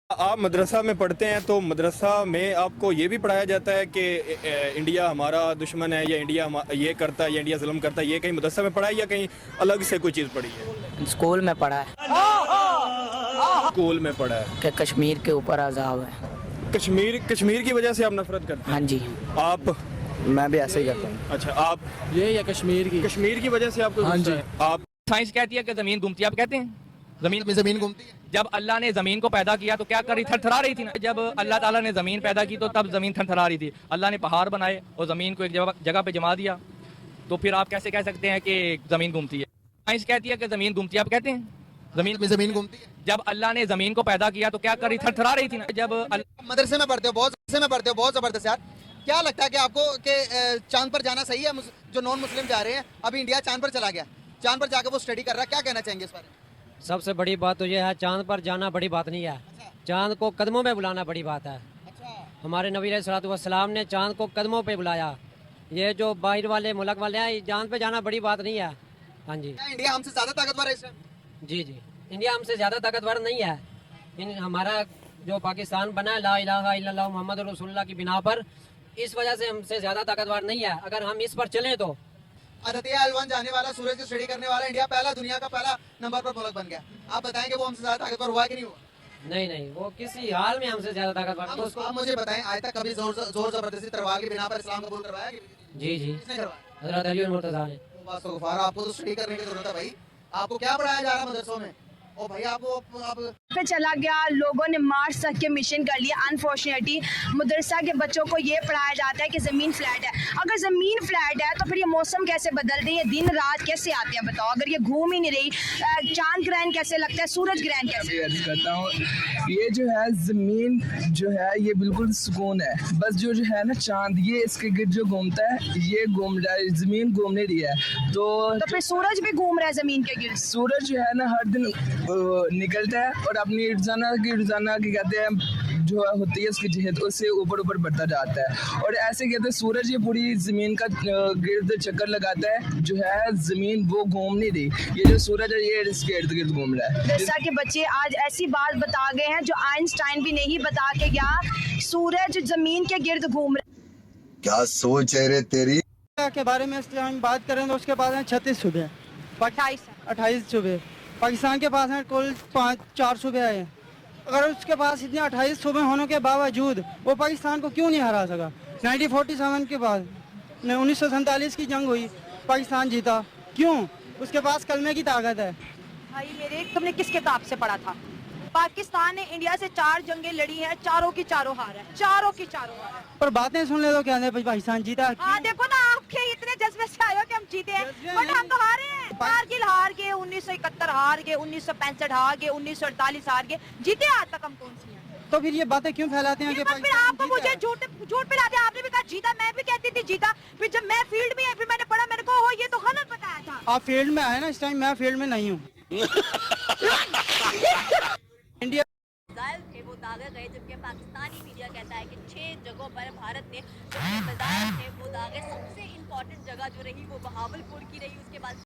आप मदरसा में पढ़ते हैं तो मदरसा में आपको ये भी पढ़ाया जाता है कि इंडिया हमारा दुश्मन है या इंडिया ये करता है या इंडिया जुल्म करता है, ये कहीं मदरसा में पढ़ा है या कहीं अलग से कोई चीज़ पढ़ी है? स्कूल में पढ़ा है स्कूल में पढ़ा है कि कश्मीर के ऊपर अजाब है। कश्मीर की वजह से आप नफरत करते हाँ जी, हैं? आप मैं भी ऐसे ही करता हूँ। अच्छा, आप ये या कश्मीर की वजह से आपको हाँ गुस्सा जी। है? आप साइंस कहती है कि जमीन घूमती है, आप कहते हैं जमीन घूमती है। जब अल्लाह ने जमीन को पैदा किया तो क्या कर रही, थरथरा रही थी ना। जब अल्लाह ताला ने जमीन पैदा की तो तब जमीन थरथरा रही थी। अल्लाह ने पहाड़ बनाए और जमीन को एक जगह पे जमा दिया, तो फिर आप कैसे कह सकते हैं कि जमीन घूमती है? साइंस कहती है कि जमीन घूमती है, आप कहते हैं जमीन घूमती है। जब अल्लाह ने जमीन को पैदा किया तो क्या कर रही, थरथरा रही थी ना। जब मदरसे में पढ़ते हो, बहुत जबरदस्त यार। क्या लगता है कि आपको कि चांद पर जाना सही है? जो नॉन मुस्लिम जा रहे हैं, अभी इंडिया चांद पर चला गया, चांद पर जाकर वो स्टडी कर रहा है, क्या कहना चाहेंगे इस बारे में? सबसे बड़ी बात तो ये है, चांद पर जाना बड़ी बात नहीं है, चांद को कदमों में बुलाना बड़ी बात है। हमारे नबी अलैहिस्सलाम ने चांद को कदमों पे बुलाया। ये जो बाहर वाले मुल्क वाले हैं, चांद पे जाना बड़ी बात नहीं है। हाँ जी, क्या इंडिया हमसे ज्यादा ताकतवर है इस टाइम? जी जी, इंडिया हमसे ज़्यादा ताकतवर नहीं है। हमारा जो पाकिस्तान बना है ला इलाहा इल्लल्लाह मुहम्मद रसूलुल्लाह की बिना पर, इस वजह से हमसे ज़्यादा ताकतवर नहीं है। अगर हम इस पर चलें तो अदतिया अलवन जाने वाला, सूरज की स्टडी करने वाला इंडिया दुनिया का पहला नंबर पर मुल्क बन गया। आप बताएंगे वो हमसे ज्यादा ताकतवर हुआ कि नहीं हुआ? नहीं, वो किसी हाल में हमसे ज़्यादा ताकतवर। उसको आप मुझे बताएं, आज तक कभी जोर जबरदस्ती तलवार की बिना पर इस्लाम कबूल करवाया? जी, किसने करवाया? हज़रत अली मुर्तज़ा ने। आपको तो स्टडी करने की जरूरत है भाई। आपको क्या पढ़ाया जा रहा है मदरसों में? ओ भाई आप पे चला गया, लोगों ने मार्स तक के मिशन कर लिया। अनफॉर्चुनेटली मदरसा के बच्चों को ये पढ़ाया जाता है कि ज़मीन फ्लैट है। अगर ज़मीन फ्लैट है तो फिर ये मौसम कैसे बदलते हैं, दिन रात कैसे आते हैं बताओ? अगर ये घूम ही नहीं रही, चांद ग्रहण कैसे लगता है, सूरज ग्रहण कैसे? अर्ज करता हूँ, ये जो है ज़मीन जो है ये बिल्कुल सुकून है। बस जो है ना चांद, ये इसके गिर्द जो घूमता है, ये घूम रहा है, ज़मीन घूम नहीं रही है। तो फिर सूरज भी घूम रहा है ज़मीन के गिर्द? सूरज जो है ना हर दिन निकलता है और अपनी रोजाना की कहते हैं जो होती है उसकी जहत, उससे ऊपर बढ़ता जाता है। और ऐसे कहते हैं सूरज ये पूरी ज़मीन का गिर्द चक्कर लगाता है, जो है ज़मीन वो घूम नहीं रही। ये जो सूरज है ये इसके इर्द गिर्द घूम रहा है। मदरसा के बच्चे आज ऐसी बात बता गए हैं जो आइंस्टाइन भी नहीं बता के गया, सूरज ज़मीन के गिर्द घूम रहा है। क्या सोच है रे तेरी? के बारे में हम बात करें तो उसके पास हैं 36 सूबे, 28 सूबे। पाकिस्तान के पास हैं कुल 4 सूबे आए हैं। अगर उसके पास इतने 28 सूबे होने के बावजूद वो पाकिस्तान को क्यों नहीं हरा सका? 1947 के बाद 1947 की जंग हुई, पाकिस्तान जीता, क्यों? उसके पास कलमे की ताकत है। भाई मेरे, तुमने किस किताब से पढ़ा था? पाकिस्तान ने इंडिया से 4 जंगें लड़ी हैं, चारों की चारों हार है, चारों की चारों हार है। पर बातें सुन ले तो क्या है, पाकिस्तान जीता। हाँ देखो ना, आपके इतने जज्बे से आए हो कि हम जीते हैं, बट हम तो हारे हैं। कारगिल हार गए, 1971 हार गए, 1965 हार गए, 1948 हार गए, जीते आज तक हम कौन सी हैं? तो फिर ये बातें क्यों फैलाते हैं कि फिर आपको मुझे झूठ पिलाते हैं। आपने भी कहा जीता, मैं भी कहती थी जीता, फिर जब मैं फील्ड में आई फिर मैंने पढ़ा, मैंने कहा ये तो गलत बताया था। आप फील्ड में आए ना, इस टाइम मैं फील्ड में नहीं हूँ। इंडिया थे वो दागे गए, जबकि पाकिस्तानी मीडिया कहता है कि 6 जगहों पर भारत ने जो बाजार थे वो दागे। सबसे इम्पोर्टेंट जगह जो रही वो बहावलपुर की रही, उसके बाद